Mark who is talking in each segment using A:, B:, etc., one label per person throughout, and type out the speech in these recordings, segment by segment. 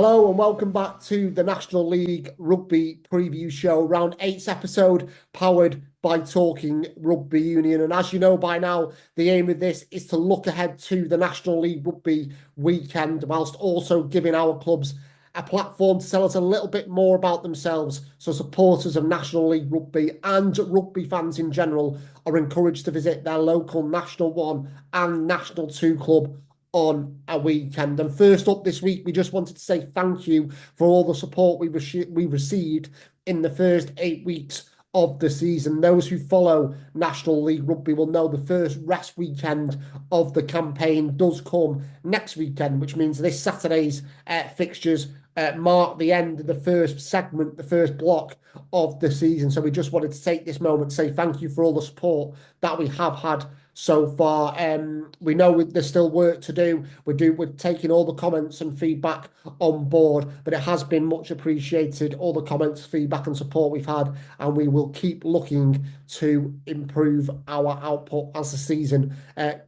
A: Hello and welcome back to the National League Rugby Preview Show, Round 8's episode, powered by Talking Rugby Union. And as you know by now, the aim of this is to look ahead to the National League Rugby weekend, whilst also giving our clubs a platform to tell us a little bit more about themselves. So supporters of National League Rugby and rugby fans in general are encouraged to visit their local National 1 and National 2 club on a weekend. And first up this week, we just wanted to say thank you for all the support we received in the first 8 weeks of the season. Those who follow National League Rugby will know the first rest weekend of the campaign does come next weekend, which means this Saturday's fixtures mark the end of the first segment, the first block of the season. So we just wanted to take this moment to say thank you for all the support that we have had so far. We know there's still work to do. We're taking all the comments and feedback on board, but it has been much appreciated, all the comments, feedback and support we've had, and we will keep looking to improve our output as the season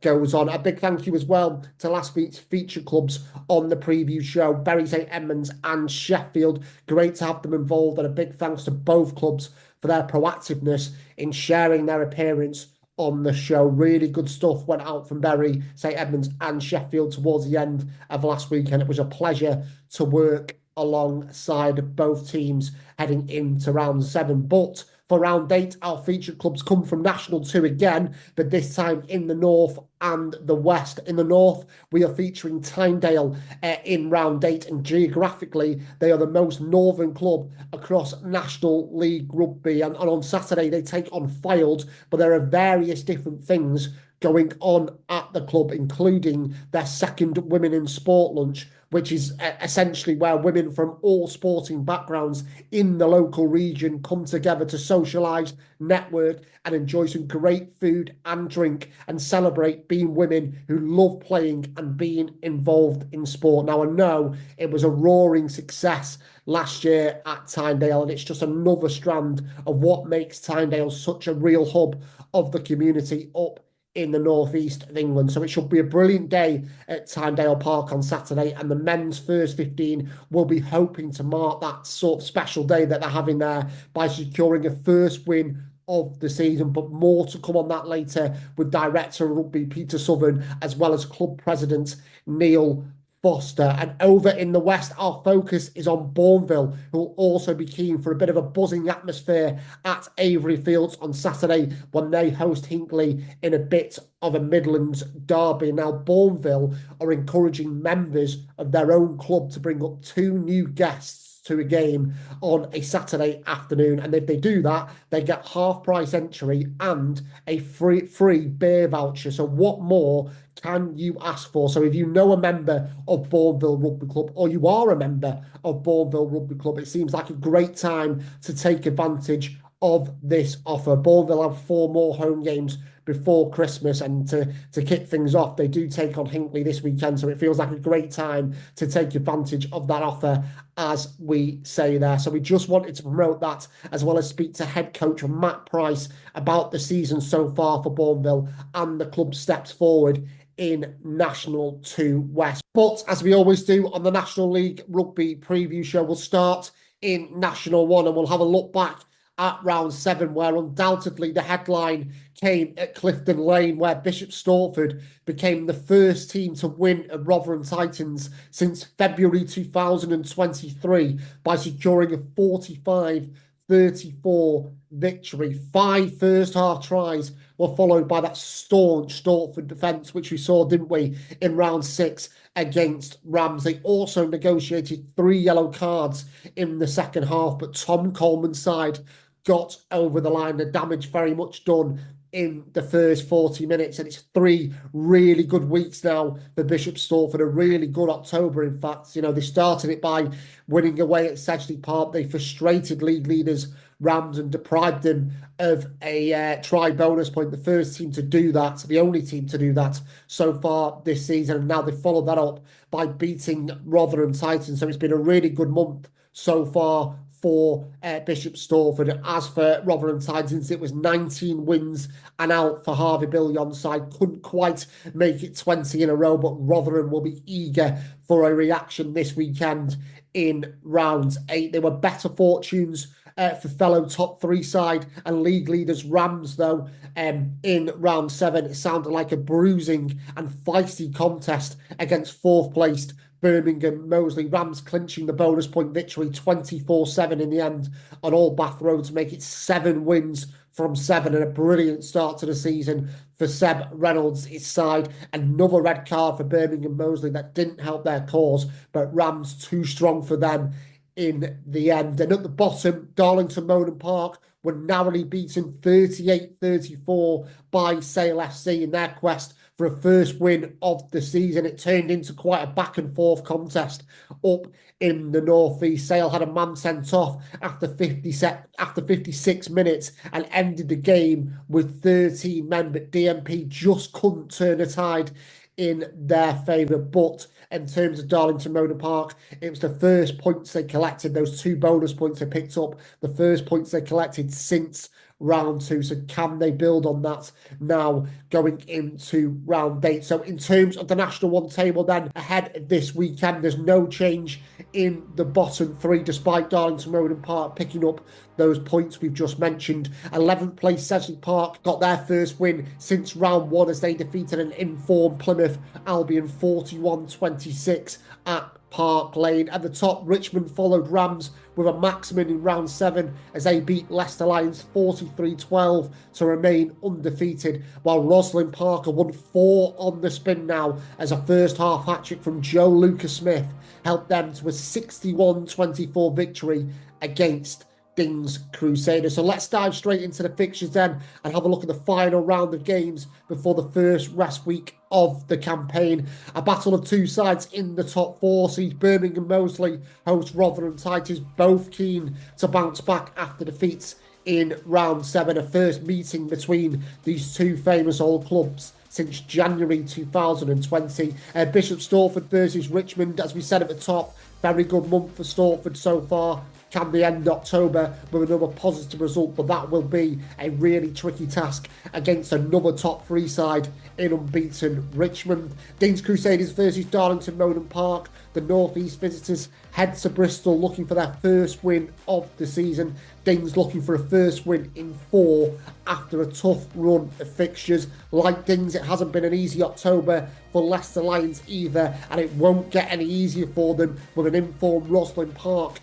A: goes on. A big thank you as well to last week's featured clubs on the preview show, Bury St Edmunds and Sheffield. Great to have them involved, and a big thanks to both clubs for their proactiveness in sharing their appearance on the show. Really good stuff went out from Bury, St Edmunds and Sheffield towards the end of last week, and it was a pleasure to work alongside both teams heading into round 7. But for round 8, our featured clubs come from National 2 again, but this time in the north and the west. In the north, we are featuring Tynedale in round 8, and geographically, they are the most northern club across National League Rugby. And on Saturday, they take on Fylde, but there are various different things going on at the club, including their second Women in Sport lunch, which is essentially where women from all sporting backgrounds in the local region come together to socialise, network and enjoy some great food and drink and celebrate being women who love playing and being involved in sport. Now, I know it was a roaring success last year at Tynedale, and it's just another strand of what makes Tynedale such a real hub of the community up in the northeast of England. So it should be a brilliant day at Tynedale Park on Saturday, and the men's first 15 will be hoping to mark that sort of special day that they're having there by securing a first win of the season. But more to come on that later with Director of Rugby Peter Southern, as well as Club President Neil Foster. And over in the west, our focus is on Bournville, who will also be keen for a bit of a buzzing atmosphere at Avery Fields on Saturday when they host Hinckley in a bit of a Midlands derby. Now, Bournville are encouraging members of their own club to bring up 2 new guests to a game on a Saturday afternoon, and if they do that, they get half-price entry and a free beer voucher. So what more can you ask for? So if you know a member of Bournville Rugby Club, or you are a member of Bournville Rugby Club, it seems like a great time to take advantage of this offer. Bournville have 4 more home games before Christmas, and to kick things off, they do take on Hinckley this weekend, so it feels like a great time to take advantage of that offer, as we say there. So we just wanted to promote that, as well as speak to head coach Matt Price about the season so far for Bournville and the club's steps forward in National 2 West. But as we always do on the National League Rugby Preview Show, we'll start in National 1 and we'll have a look back at round 7, where undoubtedly the headline came at Clifton Lane, where Bishop Stortford became the first team to win at Rotherham Titans since February 2023 by securing a 45-34 victory. 5 first-half tries were followed by that staunch Stortford defence, which we saw, didn't we, in round 6 against Rams. They also negotiated 3 yellow cards in the second half, but Tom Coleman's side got over the line. The damage very much done in the first 40 minutes, and it's 3 really good weeks now for Bishop Stortford. A really good October, in fact. You know, they started it by winning away at Sedgley Park. They frustrated league leaders Rams and deprived them of a try bonus point. The first team to do that, the only team to do that so far this season, and now they followed that up by beating Rotherham Titans. So it's been a really good month so far for Bishop Stortford. As for Rotherham Titans, it was 19 wins and out for Harvey Billion's side. Couldn't quite make it 20 in a row, but Rotherham will be eager for a reaction this weekend in round 8. There were better fortunes for fellow top 3 side and league leaders Rams, though. In round 7, it sounded like a bruising and feisty contest against 4th placed Birmingham Moseley. Rams clinching the bonus point victory 24-7 in the end on Old Bath Road to make it 7 wins from 7, and a brilliant start to the season for Seb Reynolds' side. Another red card for Birmingham Moseley that didn't help their cause, but Rams too strong for them in the end. And at the bottom, Darlington Moden Park were narrowly beaten 38-34 by Sale FC in their quest for a first win of the season. It turned into quite a back and forth contest up in the northeast. Sale had a man sent off after 56 minutes and ended the game with 13 men, but DMP just couldn't turn the tide in their favour. But in terms of Darlington Moden Park, it was the first points they collected. Those 2 bonus points they picked up, the first points they collected since round 2. So can they build on that now going into round 8? So in terms of the National 1 table then, ahead of this weekend, there's no change in the bottom 3, despite Darlington Moden Park picking up those points we've just mentioned. 11th place Sedgley Park got their first win since round 1 as they defeated an informed Plymouth Albion 41-26 at Park Lane. At the top, Richmond followed Rams with a maximum in round 7 as they beat Leicester Lions 43-12 to remain undefeated, while Rosalind Parker won 4 on the spin now as a first half hat-trick from Joe Lucas-Smith helped them to a 61-24 victory against Dings Crusaders. So let's dive straight into the fixtures then and have a look at the final round of games before the first rest week of the campaign. A battle of 2 sides in the top 4 seeds. Birmingham Moseley host Rotherham Titans, both keen to bounce back after defeats in round 7. A first meeting between these 2 famous old clubs since January 2020. Bishop Stortford versus Richmond, as we said at the top, very good month for Stortford so far. Can they end October with another positive result? But that will be a really tricky task against another top 3 side in unbeaten Richmond. Dings Crusaders versus Darlington Moden Park. The North East visitors head to Bristol looking for their first win of the season. Dings looking for a first win in 4 after a tough run of fixtures. Like Dings, it hasn't been an easy October for Leicester Lions either, and it won't get any easier for them with an informed Rosalind Park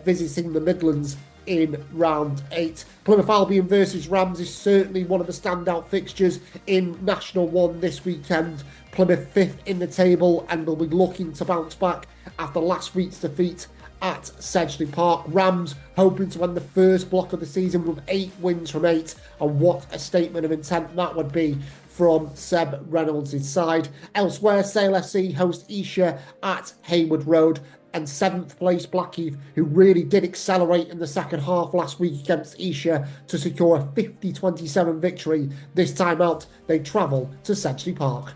A: visiting the Midlands in round 8. Plymouth Albion versus Rams is certainly one of the standout fixtures in National 1 this weekend. Plymouth 5th in the table and will be looking to bounce back after last week's defeat at Sedgley Park. Rams hoping to win the first block of the season with 8 wins from 8, and what a statement of intent that would be from Seb Reynolds' side. Elsewhere, Sale FC host Esher at Hayward Road, and 7th place Blackheath, who really did accelerate in the second half last week against Esher to secure a 50-27 victory. This time out, they travel to Sedgley Park.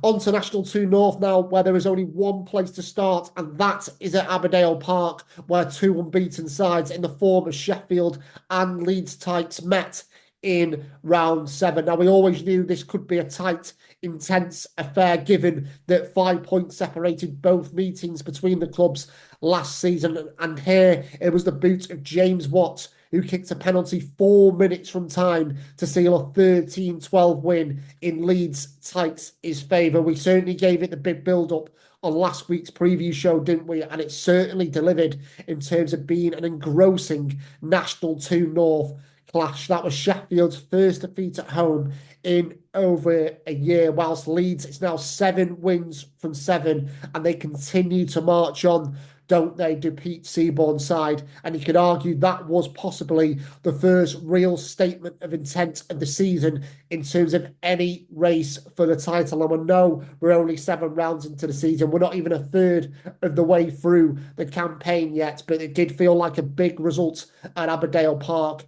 A: On to National 2 North now, where there is only one place to start, and that is at Aberdale Park, where 2 unbeaten sides in the form of Sheffield and Leeds Tykes met in round 7. Now, we always knew this could be a tight, intense affair, given that 5 points separated both meetings between the clubs last season. And here it was the boot of James Watts who kicked a penalty 4 minutes from time to seal a 13-12 win in Leeds Tykes' favour. We certainly gave it the big build-up on last week's preview show, didn't we? And it certainly delivered in terms of being an engrossing National 2 North clash. That was Sheffield's first defeat at home in over a year, whilst Leeds, it's now 7 wins from 7, and they continue to march on, don't they, to Pete Seaborn's side. And you could argue that was possibly the first real statement of intent of the season in terms of any race for the title. And we know we're only 7 rounds into the season. We're not even a third of the way through the campaign yet, but it did feel like a big result at Aberdale Park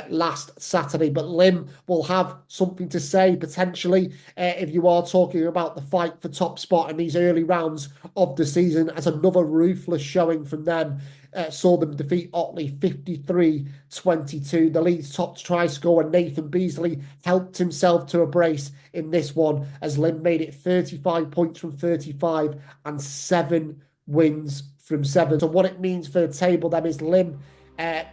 A: last Saturday. But Lim will have something to say potentially if you are talking about the fight for top spot in these early rounds of the season, as another ruthless showing from them saw them defeat Otley 53-22. The Leeds top try scorer Nathan Beasley helped himself to a brace in this one as Lim made it 35 points from 35 and 7 wins from 7. So what it means for the table then is Lim,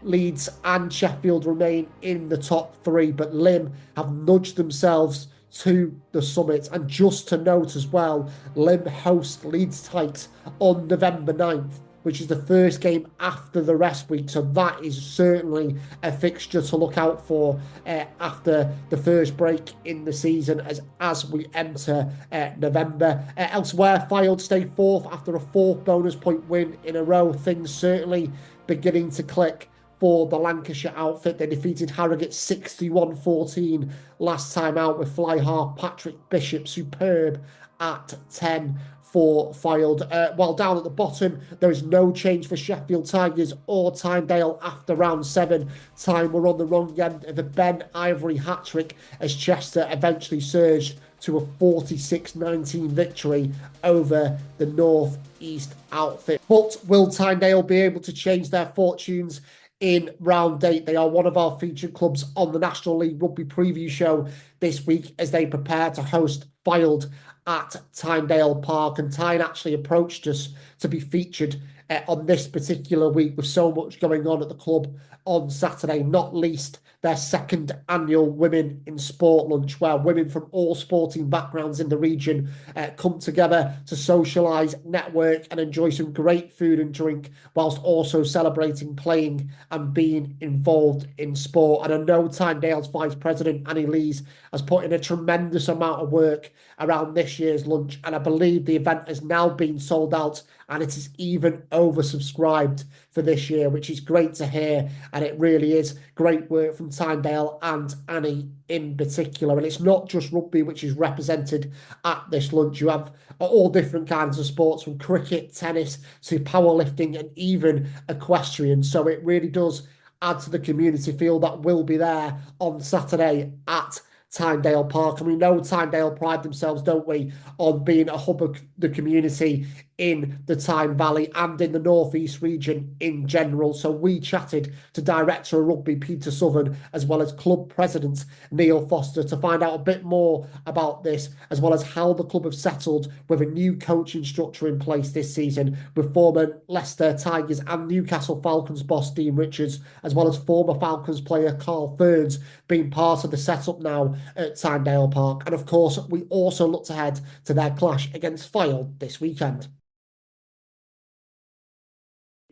A: Leeds and Sheffield remain in the top 3, but Lim have nudged themselves to the summit. And just to note as well, Lim host Leeds Tykes on November 9th, which is the first game after the rest week. So that is certainly a fixture to look out for after the first break in the season as we enter November. Elsewhere, Fylde stay fourth after a 4th bonus point win in a row. Things certainly beginning to click for the Lancashire outfit. They defeated Harrogate 61-14 last time out with fly half Patrick Bishop superb at 10 for Fylde. While down at the bottom, there is no change for Sheffield Tigers or Tynedale after round 7. Time were on the wrong end of a Ben Ivory hat-trick as Chester eventually surged to a 46-19 victory over the North East outfit. But will Tynedale be able to change their fortunes in round 8? They are one of our featured clubs on the National League Rugby preview show this week as they prepare to host Fylde at Tynedale Park. And Tyne actually approached us to be featured on this particular week with so much going on at the club on Saturday, not least their 2nd annual Women in Sport lunch, where women from all sporting backgrounds in the region come together to socialise, network and enjoy some great food and drink, whilst also celebrating playing and being involved in sport. And I know Tynedale's Vice President, Annie Lees, has put in a tremendous amount of work around this year's lunch, and I believe the event has now been sold out and it is even oversubscribed for this year, which is great to hear. And it really is great work from Tynedale and Annie in particular. And it's not just rugby which is represented at this lunch. You have all different kinds of sports, from cricket, tennis to powerlifting and even equestrian. So it really does add to the community feel that will be there on Saturday at Tynedale Park. And we know Tynedale pride themselves, don't we, on being a hub of the community in the Tyne Valley and in the North East region in general. So we chatted to Director of Rugby Peter Southern as well as Club President Neil Foster to find out a bit more about this, as well as how the club have settled with a new coaching structure in place this season, with former Leicester Tigers and Newcastle Falcons boss Dean Richards, as well as former Falcons player Carl Ferns being part of the setup now at Tynedale Park. And of course, we also looked ahead to their clash against Fylde this weekend.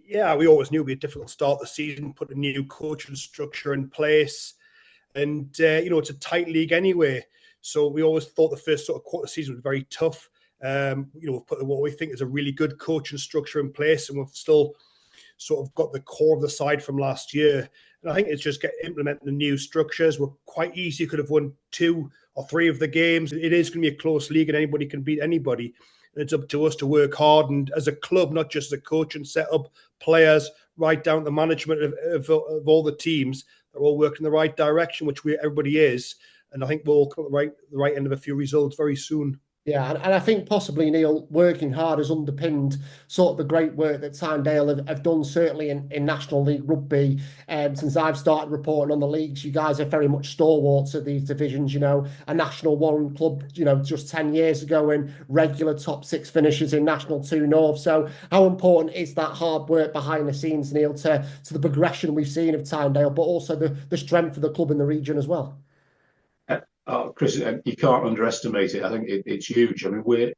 B: Yeah, we always knew it'd be a difficult start the season, put a new coaching structure in place. And, it's a tight league anyway. So we always thought the first sort of quarter of the season was very tough. We've put what we think is a really good coaching structure in place, and we've still sort of got the core of the side from last year. And I think it's just implementing the new structures. We're quite easy, could have won 2 or 3 of the games. It is going to be a close league and anybody can beat anybody. And it's up to us to work hard, and as a club, not just the coach and set up players, right down to management of all the teams, they're all working in the right direction, which everybody is. And I think we'll come at the right end of a few results very soon.
A: Yeah, and I think possibly, Neil, working hard has underpinned sort of the great work that Tynedale have done, certainly in National League Rugby. Since I've started reporting on the leagues, you guys are very much stalwarts of these divisions, a National 1 club, just 10 years ago, and regular top 6 finishes in National 2 North. So how important is that hard work behind the scenes, Neil, to the progression we've seen of Tynedale, but also the strength of the club in the region as well?
C: Chris, you can't underestimate it. I think it's huge. I mean,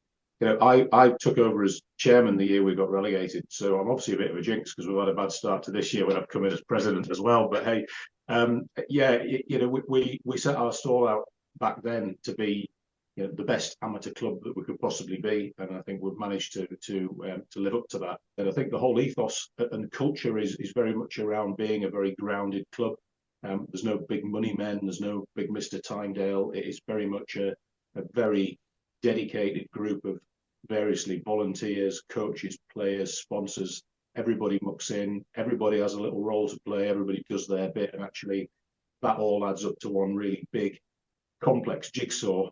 C: I took over as chairman the year we got relegated, so I'm obviously a bit of a jinx because we've had a bad start to this year when I've come in as president as well. But hey, we set our stall out back then to be the best amateur club that we could possibly be, and I think we've managed to live up to that. And I think the whole ethos and culture is very much around being a very grounded club. There's no big money men, there's no big Mr. Tynedale. It is very much a very dedicated group of variously volunteers, coaches, players, sponsors. Everybody mucks in, everybody has a little role to play, everybody does their bit, and actually that all adds up to one really big, complex jigsaw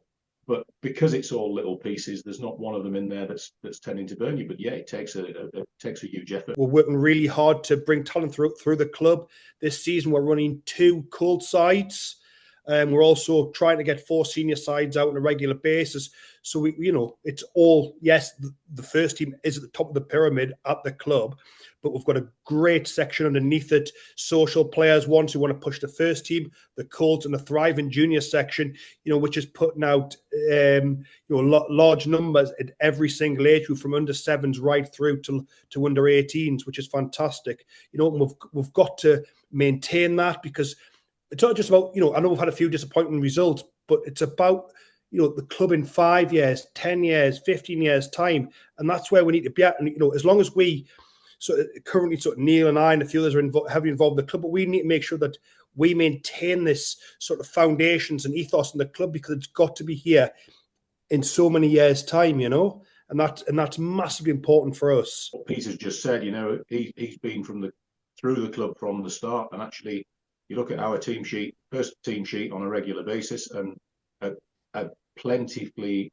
C: But because it's all little pieces, there's not one of them in there that's tending to burn you. But yeah, it takes a huge effort.
B: We're working really hard to bring talent through the club. This season, we're running 2 cold sides. We're also trying to get 4 senior sides out on a regular basis. So we, it's all, yes, the first team is at the top of the pyramid at the club, but we've got a great section underneath it. Social players, ones who want to push the first team, the Colts, and the thriving junior section, which is putting out, large numbers at every single age group, from under 7s right through to under 18s, which is fantastic. We've got to maintain that, because it's not just about, I know we've had a few disappointing results, but it's about, the club in 5 years, 10 years, 15 years time. And that's where we need to be at. And, as long as we currently Neil and I and a few others are heavily involved in the club, but we need to make sure that we maintain this sort of foundations and ethos in the club, because it's got to be here in so many years' time, and that's massively important for us.
C: What Peter's just said, he's been through the club from the start, and actually, you look at our first team sheet on a regular basis, and plentifully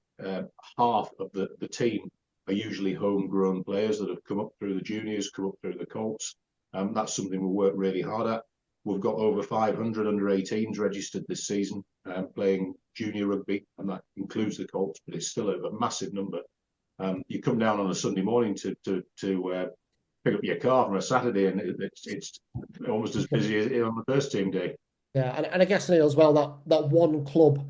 C: half of the team are usually homegrown players that have come up through the juniors, come up through the Colts. That's something we work really hard at. We've got over 500 under 18s registered this season, playing junior rugby, and that includes the Colts, but it's still a massive number. You come down on a Sunday morning to pick up your car from a Saturday, and it's almost as busy as on the first team day.
A: Yeah, and I guess, Neil, as well, that one club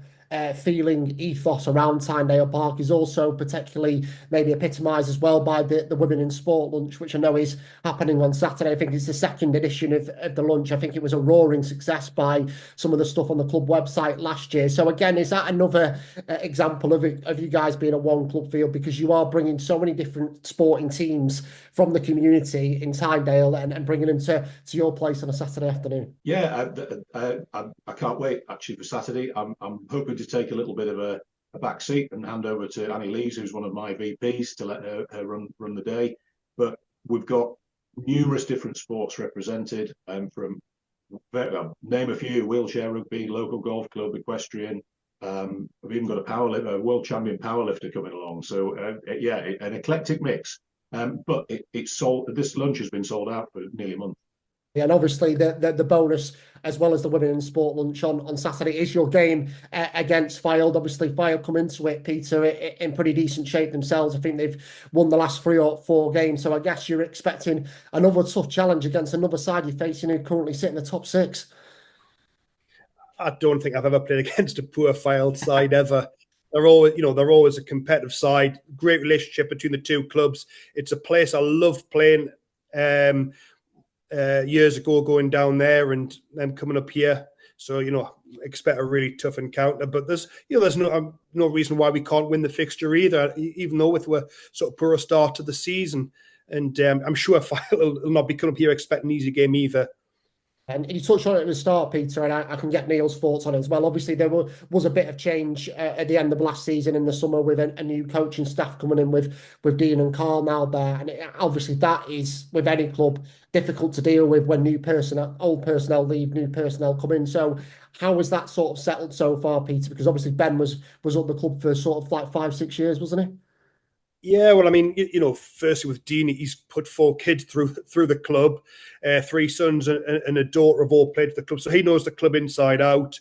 A: feeling ethos around Tynedale Park is also particularly maybe epitomised as well by the Women in Sport lunch, which I know is happening on Saturday. I think it's the 2nd edition of the lunch. I think it was a roaring success by some of the stuff on the club website last year. So again, is that another example of you guys being a one club feel, because you are bringing so many different sporting teams from the community in Tynedale and bringing them to your place on a Saturday afternoon?
C: Yeah, I can't wait actually for Saturday. I'm hoping to take a little bit of a back seat and hand over to Annie Lees, who's one of my VPs, to let her run the day. But we've got numerous different sports represented, from name a few: wheelchair rugby, local golf club, equestrian. We've even got a world champion powerlifter coming along. So an eclectic mix. But it's sold. This lunch has been sold out for nearly a month.
A: Yeah, and obviously the bonus, as well as the Women in Sport lunch on Saturday, is your game against Fylde. Obviously, Fylde come into it, Peter, in pretty decent shape themselves. I think they've won the last 3 or 4 games. So I guess you're expecting another tough challenge against another side you're facing who currently sit in the top 6.
B: I don't think I've ever played against a poor Fylde side ever. They're always a competitive side. Great relationship between the two clubs. It's a place I loved playing years ago, going down there and them coming up here. So, expect a really tough encounter. But there's no reason why we can't win the fixture either, even though we're sort of poor start to the season. And I'm sure Fylde will not be coming up here expecting an easy game either.
A: And you touched on it at the start, Peter, and I can get Neil's thoughts on it as well. Obviously, there was a bit of change at the end of last season in the summer with a new coaching staff coming in with Dean and Carl now there. And obviously, that is, with any club, difficult to deal with when old personnel leave, new personnel come in. So how was that sort of settled so far, Peter? Because obviously Ben was at the club for sort of like 5-6 years, wasn't he?
B: Yeah, well, I mean, firstly with Dean, he's put 4 kids through the club, 3 sons and a daughter have all played for the club, so he knows the club inside out.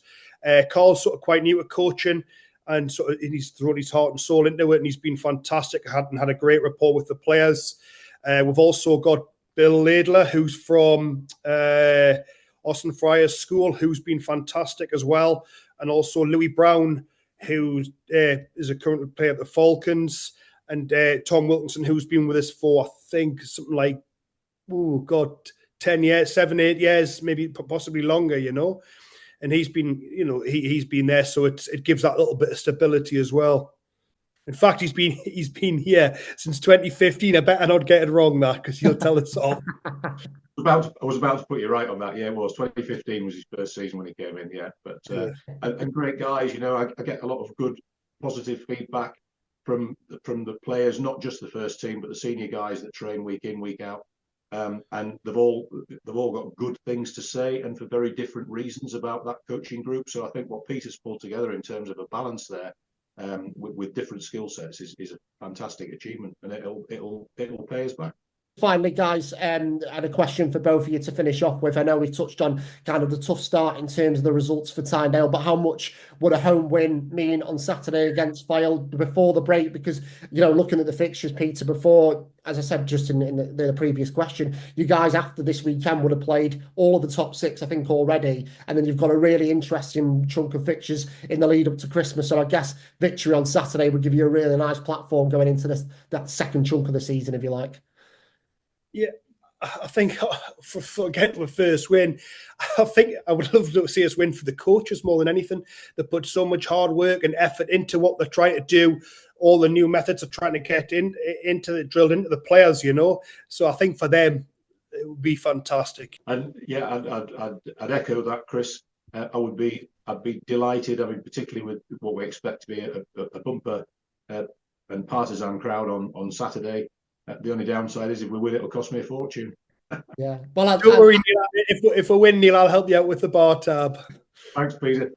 B: Carl's sort of quite new at coaching, and he's thrown his heart and soul into it, and he's been fantastic. Had a great rapport with the players. We've also got Bill Laidler, who's from Austin Friars School, who's been fantastic as well, and also Louis Brown, who is a current player at the Falcons. And Tom Wilkinson, who's been with us for, I think, something like, 10 years, 7, 8 years, maybe possibly longer, And he's been, he's been there, so it gives that little bit of stability as well. In fact, he's been here since 2015. I better not get it wrong, that, because he'll tell us off.
C: I was about to put you right on that. Yeah, it was 2015 was his first season when he came in. Yeah, but and great guys. I get a lot of good, positive feedback from the players, not just the first team, but the senior guys that train week in, week out, and they've all got good things to say, and for very different reasons about that coaching group. So I think what Peter's pulled together in terms of a balance there with different skill sets is a fantastic achievement, and it'll pay us back.
A: Finally, guys, I had a question for both of you to finish off with. I know we touched on kind of the tough start in terms of the results for Tynedale, but how much would a home win mean on Saturday against Fylde before the break? Because, you know, looking at the fixtures, Peter, before, as I said just in the previous question, you guys after this weekend would have played all of the top six, I think, already. And then you've got a really interesting chunk of fixtures in the lead up to Christmas. So I guess victory on Saturday would give you a really nice platform going into that second chunk of the season, if you like.
B: Yeah, I think for getting the first win, I think I would love to see us win for the coaches more than anything. They put so much hard work and effort into what they're trying to do. All the new methods are trying to get drilled into the players, you know. So I think for them, it would be fantastic.
C: And yeah, I'd echo that, Chris. I'd be delighted. I mean, particularly with what we expect to be a bumper and partisan crowd on Saturday. The only downside is if we win, it'll cost me a fortune.
A: Yeah. Well,
B: don't worry, Neil. If we win, Neil, I'll help you out with the bar tab.
C: Thanks, Peter.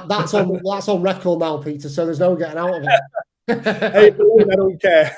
A: That's on record now, Peter. So there's no getting out of it.
B: Hey, I don't care.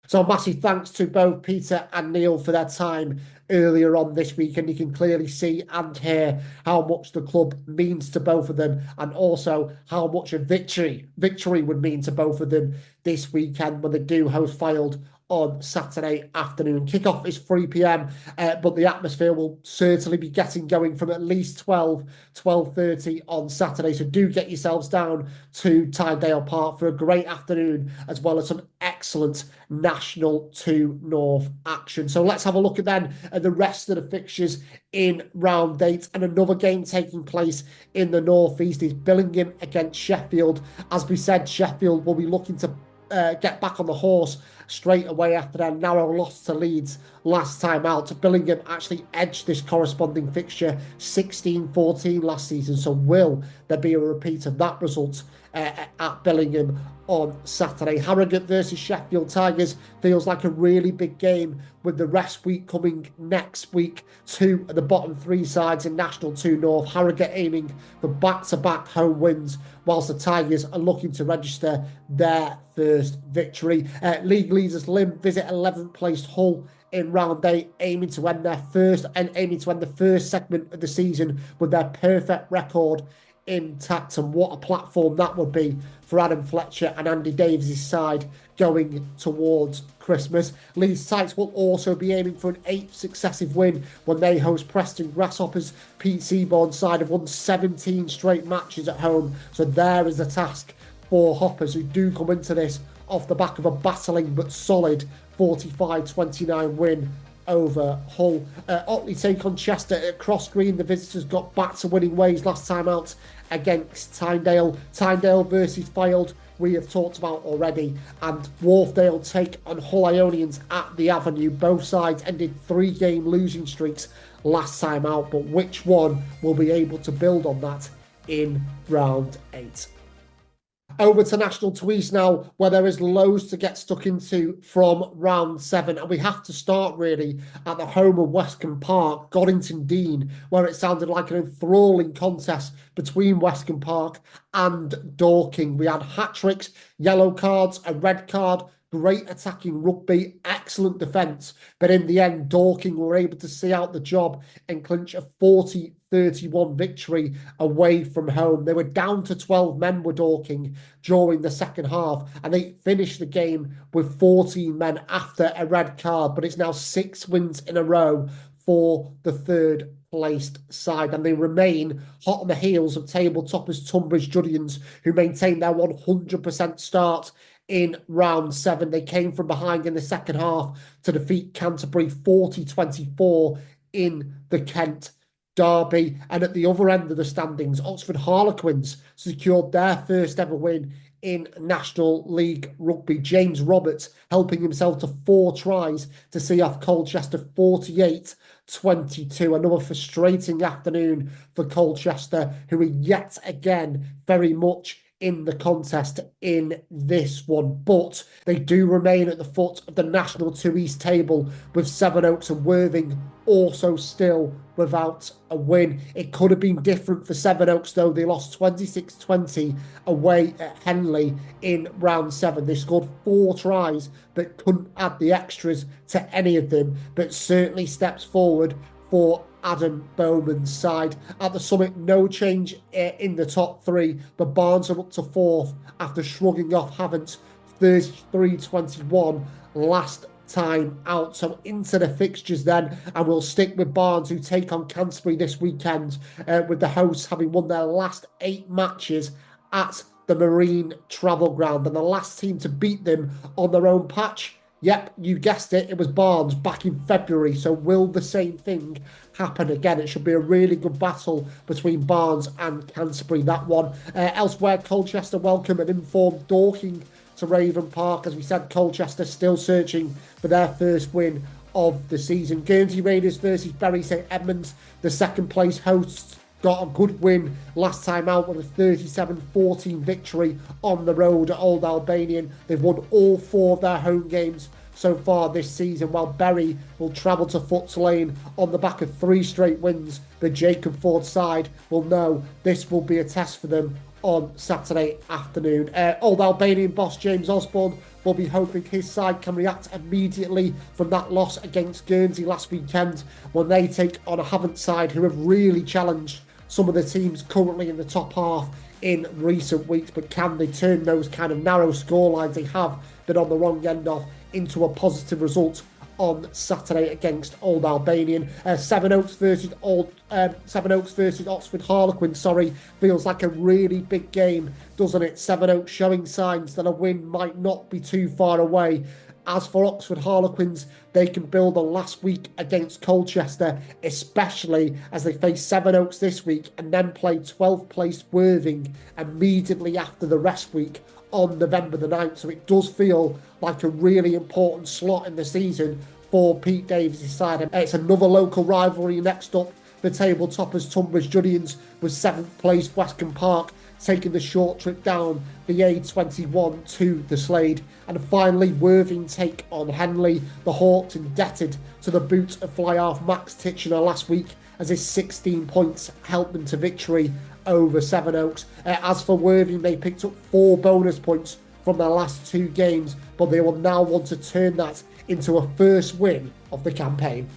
A: So massive thanks to both Peter and Neil for their time earlier on this week, and you can clearly see and hear how much the club means to both of them, and also how much a victory would mean to both of them this weekend when they do host Fylde on Saturday afternoon. Kickoff is 3 p.m, but the atmosphere will certainly be getting going from at least 12:30 on Saturday. So do get yourselves down to Tynedale Park for a great afternoon, as well as some excellent National 2 North action. So let's have a look at the rest of the fixtures in round 8, and another game taking place in the North East is Billingham against Sheffield. As we said, Sheffield will be looking to get back on the horse straight away after their narrow loss to Leeds last time out. Billingham actually edged this corresponding fixture 16-14 last season, so will there be a repeat of that result at Billingham on Saturday? Harrogate versus Sheffield Tigers feels like a really big game, with the rest week coming next week. Two of the bottom three sides in National 2 North. Harrogate aiming for back-to-back home wins, whilst the Tigers are looking to register their first victory. League leaders Lim visit 11th placed Hull in round 8, aiming to end the first segment of the season with their perfect record intact. And what a platform that would be for Adam Fletcher and Andy Davies' side going towards Christmas. Leeds Tykes will also be aiming for an 8th successive win when they host Preston Grasshoppers. Pete Seaborn's side have won 17 straight matches at home, so there is a task for Hoppers, who do come into this off the back of a battling but solid 45-29 win over Hull. Otley take on Chester at Cross Green. The visitors got back to winning ways last time out against Tynedale. Tynedale versus Fylde, we have talked about already. And Wharfdale take on Hull Ionians at the Avenue. Both sides ended 3-game losing streaks last time out, but which one will be able to build on that in round 8? Over to National 2 East now, where there is loads to get stuck into from round 7. And we have to start really at the home of Westcombe Park, Goddington Dean, where it sounded like an enthralling contest between Westcombe Park and Dorking. We had hat-tricks, yellow cards, a red card, great attacking rugby, excellent defence. But in the end, Dorking were able to see out the job and clinch a 40-31 victory away from home. They were down to 12 men with Dorking during the second half, and they finished the game with 14 men after a red card. But it's now 6 wins in a row for the third placed side, and they remain hot on the heels of table toppers Tunbridge Judians, who maintain their 100% start in round 7. They came from behind in the second half to defeat Canterbury 40-24 in the Kent derby. And at the other end of the standings, Oxford Harlequins secured their first ever win in National League Rugby. James Roberts helping himself to 4 tries to see off Colchester 48-22. Another frustrating afternoon for Colchester, who are yet again very much in the contest in this one, but they do remain at the foot of the National 2 East table, with Sevenoaks and Worthing also still without a win. It could have been different for Sevenoaks, though. They lost 26-20 away at Hinckley in round 7. They scored 4 tries but couldn't add the extras to any of them, but certainly steps forward for Adam Bowman's side. At the Summit, no change in the top 3, but Barnes are up to 4th after shrugging off Havant 33-21 last time out. So into the fixtures then, and we'll stick with Barnes, who take on Canterbury this weekend, with the hosts having won their last 8 matches at the Marine Travel Ground, and the last team to beat them on their own patch, yep, you guessed it, it was Barnes back in February. So will the same thing happen again? It should be a really good battle between Barnes and Canterbury, that one. Elsewhere, Colchester welcome an informed Dorking to Raven Park. As we said, Colchester still searching for their first win of the season. Guernsey Raiders versus Bury St Edmunds. The second place hosts got a good win last time out with a 37-14 victory on the road at Old Albanian. They've won all 4 of their home games so far this season, while Bury will travel to Foots Lane on the back of 3 straight wins. The Jacob Ford side will know this will be a test for them on Saturday afternoon. Old Albanian boss James Osborne will be hoping his side can react immediately from that loss against Guernsey last weekend, when they take on a Havant side who have really challenged some of the teams currently in the top half in recent weeks. But can they turn those kind of narrow scorelines they have been on the wrong end of into a positive result on Saturday against Old Albanian? Sevenoaks versus Oxford Harlequins, feels like a really big game, doesn't it? Sevenoaks showing signs that a win might not be too far away. As for Oxford Harlequins, they can build on last week against Colchester, especially as they face Sevenoaks this week and then play 12th place Worthing immediately after the rest week on November the 9th. So it does feel like a really important slot in the season for Pete Davies' side. It's another local rivalry next up. The table toppers Tunbridge Juniors with 7th place Westcombe Park taking the short trip down the A21 to the Slade. And finally, Worthing take on Hinckley. The Hawks indebted to the boot of fly-half Max Titchener last week, as his 16 points helped them to victory over Sevenoaks. As for Worthing, they picked up 4 bonus points from their last 2 games, but they will now want to turn that into a first win of the campaign.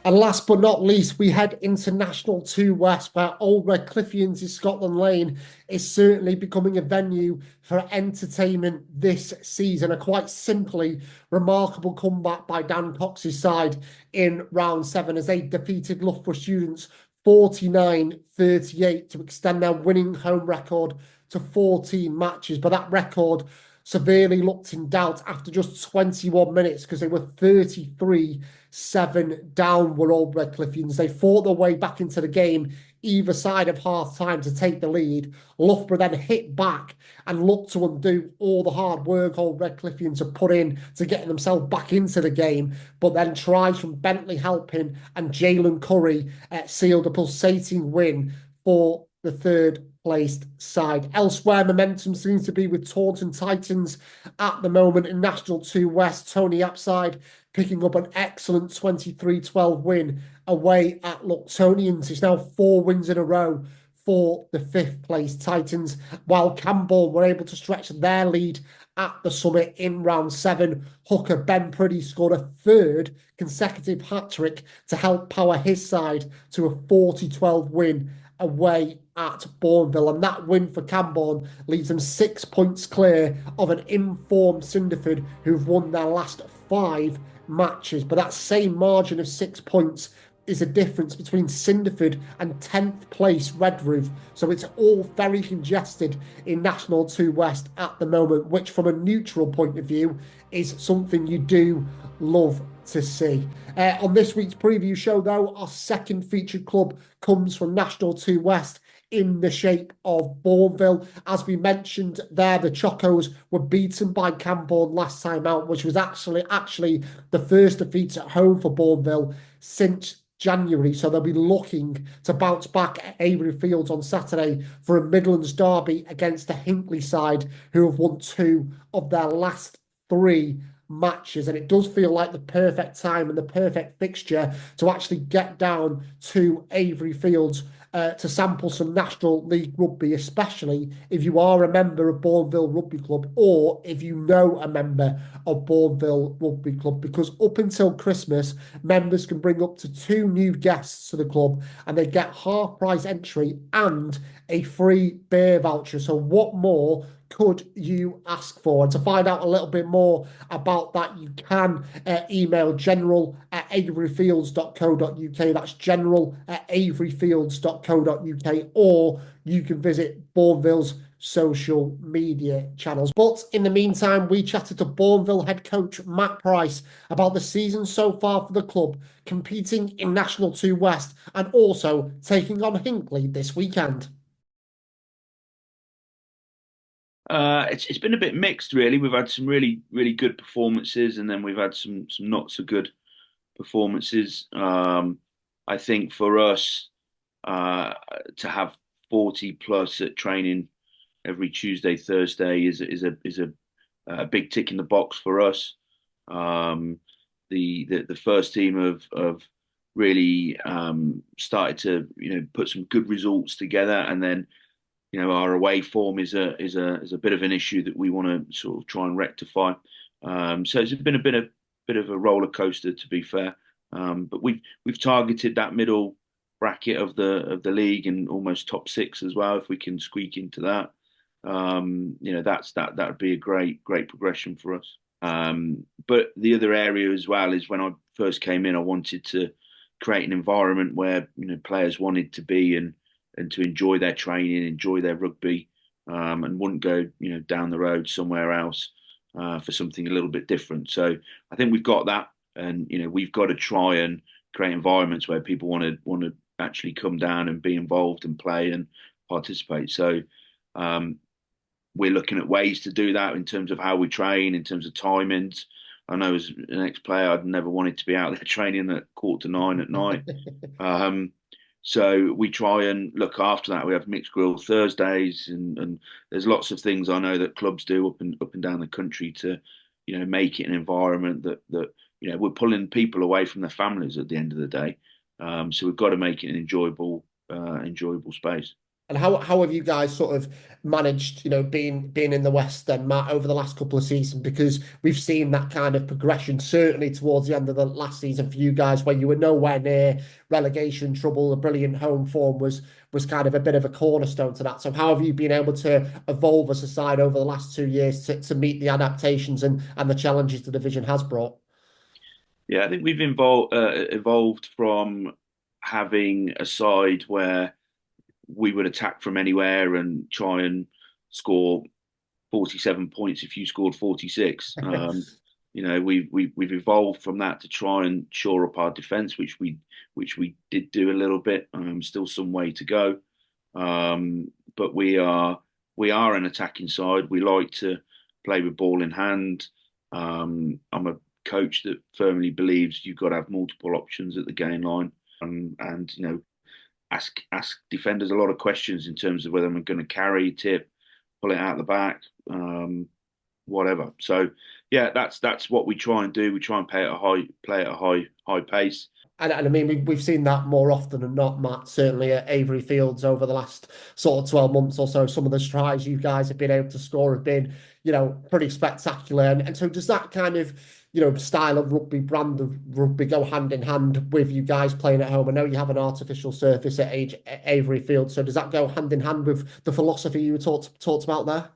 A: And last but not least, we head into National 2 West, where Old Redcliffeans in Scotland Lane is certainly becoming a venue for entertainment this season. A quite simply remarkable comeback by Dan Cox's side in round 7 as they defeated Loughborough Students 49-38 to extend their winning home record to 14 matches. But that record severely looked in doubt after just 21 minutes, because they were 33-7 down were Old Redcliffeans. They fought their way back into the game either side of half-time to take the lead. Loughborough then hit back and looked to undo all the hard work Old Redcliffeans have put in to getting themselves back into the game. But then tries from Bentley Halpin and Jalen Curry sealed a pulsating win for the third placed side. Elsewhere, momentum seems to be with Taunton Titans at the moment in National 2 West. Tony Apside picking up an excellent 23-12 win away at Luctonians. It's now 4 wins in a row for the 5th place Titans, while Camborne were able to stretch their lead at the Summit in round 7. Hooker Ben Priddy scored a 3rd consecutive hat-trick to help power his side to a 40-12 win away at Bournville, and that win for Camborne leaves them 6 points clear of an informed Cinderford who've won their last 5 matches. But that same margin of 6 points is a difference between Cinderford and 10th place Redruth. So it's all very congested in National 2 West at the moment, which from a neutral point of view is something you do love to see. On this week's preview show, though, our second featured club comes from National 2 West in the shape of Bournville. As we mentioned there, the Chocos were beaten by Camborne last time out, which was actually the first defeat at home for Bournville since January. So they'll be looking to bounce back at Avery Fields on Saturday for a Midlands derby against the Hinckley side, who have won 2 of their last 3 matches, and it does feel like the perfect time and the perfect fixture to actually get down to Avery Fields to sample some National League rugby, especially if you are a member of Bournville Rugby Club or if you know a member of Bournville Rugby Club, because up until Christmas, members can bring up to 2 new guests to the club and they get half price entry and a free beer voucher. So what more could you ask for? And to find out a little bit more about that, you can email general@averyfields.co.uk. That's general@averyfields.co.uk, or you can visit Bourneville's social media channels. But in the meantime, we chatted to Bournville head coach Matt Price about the season so far for the club, competing in National 2 West and also taking on Hinckley this weekend.
D: It's been a bit mixed, really. We've had some really good performances, and then we've had some not so good performances. I think for us to have 40 plus at training every Tuesday, Thursday is a big tick in the box for us. The first team have really started to put some good results together, and then our away form is a bit of an issue that we want to sort of try and rectify. So it's been a bit of a roller coaster, to be fair. But we've targeted that middle bracket of the league and almost top 6 as well. If we can squeak into that, that would be a great progression for us. But the other area as well is when I first came in, I wanted to create an environment where players wanted to be and to enjoy their training, enjoy their rugby, and wouldn't go down the road somewhere else for something a little bit different. So I think we've got that, and we've got to try and create environments where people want to actually come down and be involved and play and participate. So we're looking at ways to do that in terms of how we train, in terms of timings. I know as an ex-player, I'd never wanted to be out there training at 8:45 at night. So we try and look after that. We have mixed grill Thursdays, and there's lots of things I know that clubs do up and down the country to, make it an environment that we're pulling people away from their families at the end of the day. So we've got to make it an enjoyable space.
A: And how have you guys sort of managed, being in the West then, Matt, over the last couple of seasons? Because we've seen that kind of progression, certainly towards the end of the last season for you guys, where you were nowhere near relegation trouble. The brilliant home form was kind of a bit of a cornerstone to that. So how have you been able to evolve as a side over the last 2 years to meet the adaptations and the challenges the division has brought?
D: Yeah, I think we've evolved from having a side where we would attack from anywhere and try and score 47 points if you scored 46. We've evolved from that to try and shore up our defence, which we did do a little bit. Still some way to go, but we are an attacking side. We like to play with ball in hand. I'm a coach that firmly believes you've got to have multiple options at the game line, and ask defenders a lot of questions in terms of whether I'm going to carry, tip, pull it out the back, whatever. So yeah, that's what we try and do. We try and play at a high pace.
A: And I mean, we've seen that more often than not, Matt, certainly at Avery Fields over the last sort of 12 months or so. Some of the tries you guys have been able to score have been, pretty spectacular. And so does that kind of, style of rugby, brand of rugby go hand in hand with you guys playing at home? I know you have an artificial surface at Avery Fields. So does that go hand in hand with the philosophy you talked about there?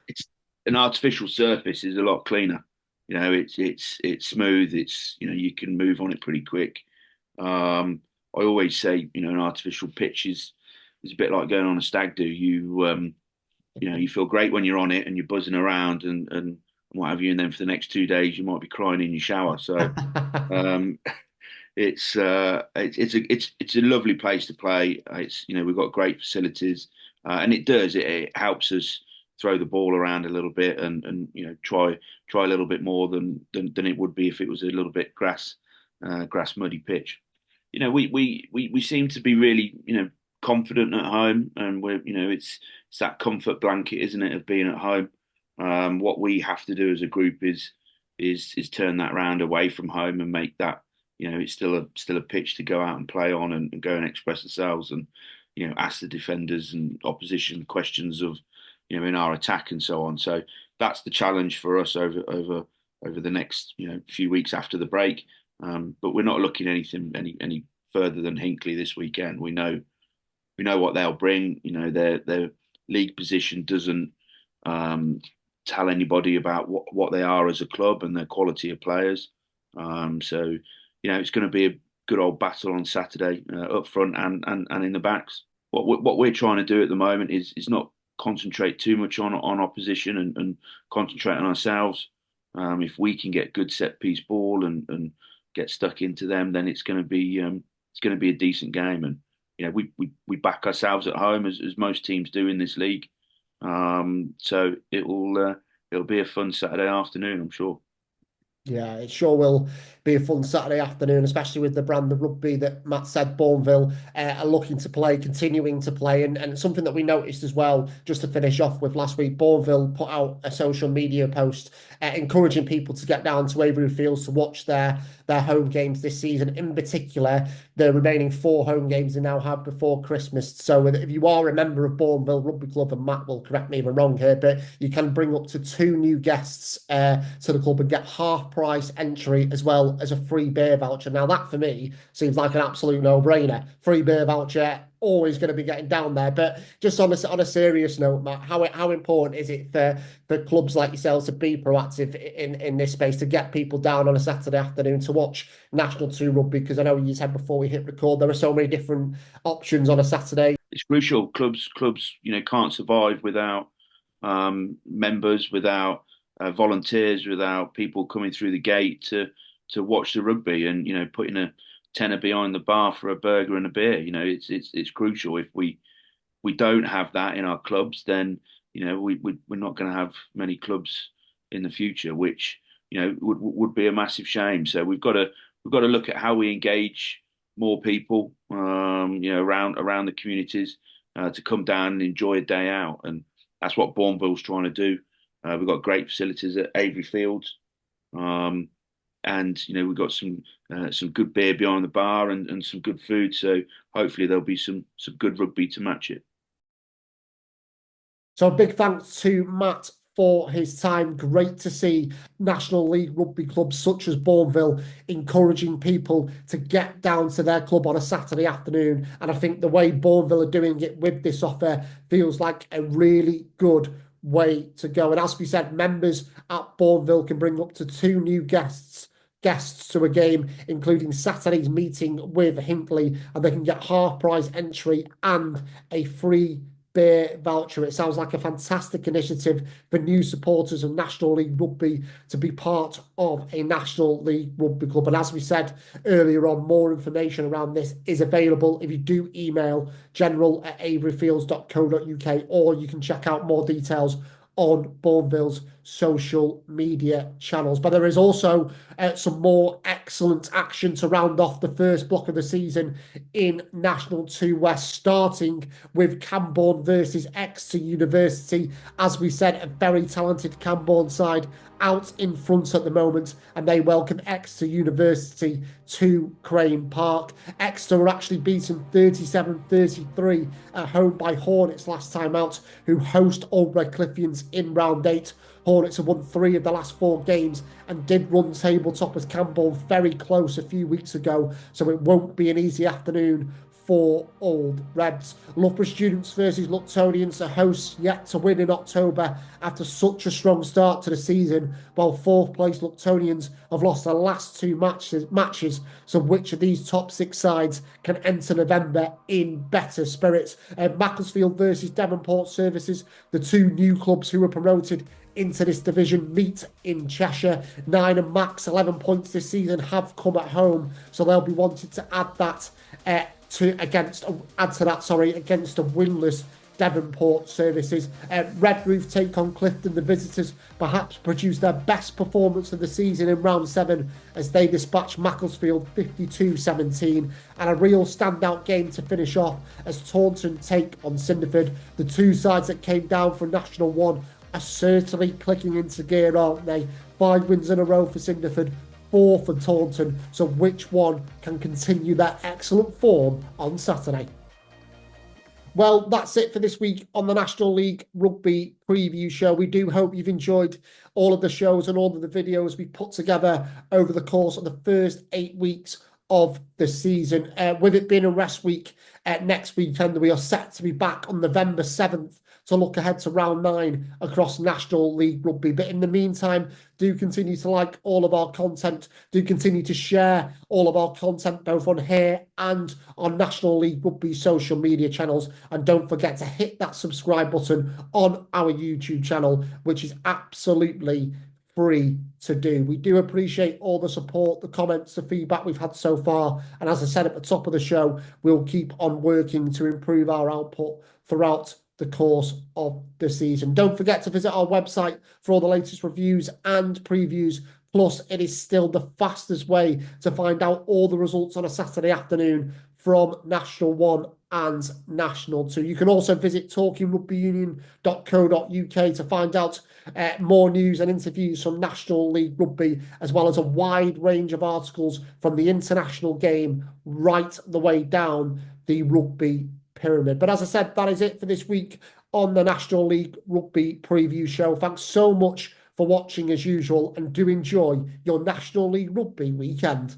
D: It's an artificial surface is a lot cleaner. It's smooth. It's you can move on it pretty quick. I always say an artificial pitch is a bit like going on a stag do. You feel great when you're on it and you're buzzing around and what have you, and then for the next 2 days you might be crying in your shower. So it's a lovely place to play. We've got great facilities, and it helps us throw the ball around a little bit and try a little bit more than it would be if it was a little bit grass muddy pitch. We seem to be really confident at home, and it's that comfort blanket, isn't it, of being at home. What we have to do as a group is is turn that round away from home and make that, it's still a pitch to go out and play on and go and express ourselves and, ask the defenders and opposition questions of, in our attack and so on. So that's the challenge for us over the next, few weeks after the break. But we're not looking any further than Hinckley this weekend. We know what they'll bring. Their league position doesn't tell anybody about what they are as a club and their quality of players. So it's going to be a good old battle on Saturday up front and in the backs. What we're trying to do at the moment is not concentrate too much on opposition and concentrate on ourselves. If we can get good set piece ball and get stuck into them, then it's going to be a decent game. And we back ourselves at home as most teams do in this league. So it'll be a fun Saturday afternoon, I'm sure.
A: Yeah, it sure will be a fun Saturday afternoon, especially with the brand of rugby that Matt said Bournville are looking to play, continuing to play. And something that we noticed as well, just to finish off with last week, Bournville put out a social media post encouraging people to get down to Avery Fields to watch their home games this season. In particular, the remaining 4 home games they now have before Christmas. So if you are a member of Bournville Rugby Club, and Matt will correct me if I'm wrong here, but you can bring up to 2 new guests to the club and get half price entry as well as a free beer voucher. Now that for me seems like an absolute no-brainer. Free beer voucher, always going to be getting down there. But just on a serious note, Matt, how important is it for clubs like yourselves to be proactive in this space, to get people down on a Saturday afternoon to watch National 2 rugby? Because I know you said before we hit record, there are so many different options on a Saturday.
D: It's crucial. Clubs, can't survive without members, without volunteers, without people coming through the gate to watch the rugby, and putting a tenner behind the bar for a burger and a beer. It's crucial. If we don't have that in our clubs, then we're not going to have many clubs in the future, which would be a massive shame. So we've got to look at how we engage more people around the communities to come down and enjoy a day out, and that's what Bournville's trying to do. We've got great facilities at Avery Fields, and we've got some good beer behind the bar and some good food. So hopefully there'll be some good rugby to match it.
A: So a big thanks to Matt for his time. Great to see National League rugby clubs such as Bournville encouraging people to get down to their club on a Saturday afternoon. And I think the way Bournville are doing it with this offer feels like a really good way to go. And as we said, members at Bournville can bring up to 2 new guests to a game, including Saturday's meeting with Hinckley, and they can get half price entry and a free beer voucher. It sounds like a fantastic initiative for new supporters of National League Rugby to be part of a National League Rugby club. And as we said earlier on, more information around this is available if you do email general@averyfields.co.uk, or you can check out more details on Bournville's social media channels. But there is also some more excellent action to round off the first block of the season in National 2 West, starting with Camborne versus Exeter University. As we said, a very talented Camborne side out in front at the moment, and they welcome Exeter University to Crane Park. Exeter were actually beaten 37-33 at home by Hornets last time out, who host Old Redcliffians in round 8. Hornets have won 3 of the last 4 games and did run tabletoppers Camborne very close a few weeks ago, so it won't be an easy afternoon for Old Reds. Loughborough Students versus Luctonians, the hosts yet to win in October after such a strong start to the season, while 4th place Luctonians have lost their last 2 matches. So which of these top 6 sides can enter November in better spirits? Macclesfield versus Devonport Services, the 2 new clubs who were promoted into this division, meet in Cheshire. 9 and Max, 11 points this season, have come at home, so they'll be wanting to add that against a winless Devonport Services. Red Roof take on Clifton. The visitors perhaps produce their best performance of the season in round 7 as they dispatch Macclesfield 52-17, and a real standout game to finish off as Taunton take on Cinderford. The 2 sides that came down from National 1 are certainly clicking into gear, aren't they? 5 wins in a row for Significant, 4 for Taunton. So which one can continue their excellent form on Saturday? Well, that's it for this week on the National League Rugby Preview Show. We do hope you've enjoyed all of the shows and all of the videos we put together over the course of the first 8 weeks of the season. With it being a rest week next weekend, we are set to be back on November 7th to look ahead to round 9 across National League Rugby. But in the meantime, do continue to like all of our content. Do continue to share all of our content, both on here and on National League Rugby social media channels. And don't forget to hit that subscribe button on our YouTube channel, which is absolutely free to do. We do appreciate all the support, the comments, the feedback we've had so far. And as I said at the top of the show, we'll keep on working to improve our output throughout the course of the season. Don't forget to visit our website for all the latest reviews and previews. Plus, it is still the fastest way to find out all the results on a Saturday afternoon from National 1 and National 2. You can also visit talkingrugbyunion.co.uk to find out more news and interviews from National League Rugby, as well as a wide range of articles from the international game right the way down the rugby pyramid. But as I said, that is it for this week on the National League Rugby Preview Show. Thanks so much for watching as usual, and do enjoy your National League Rugby weekend.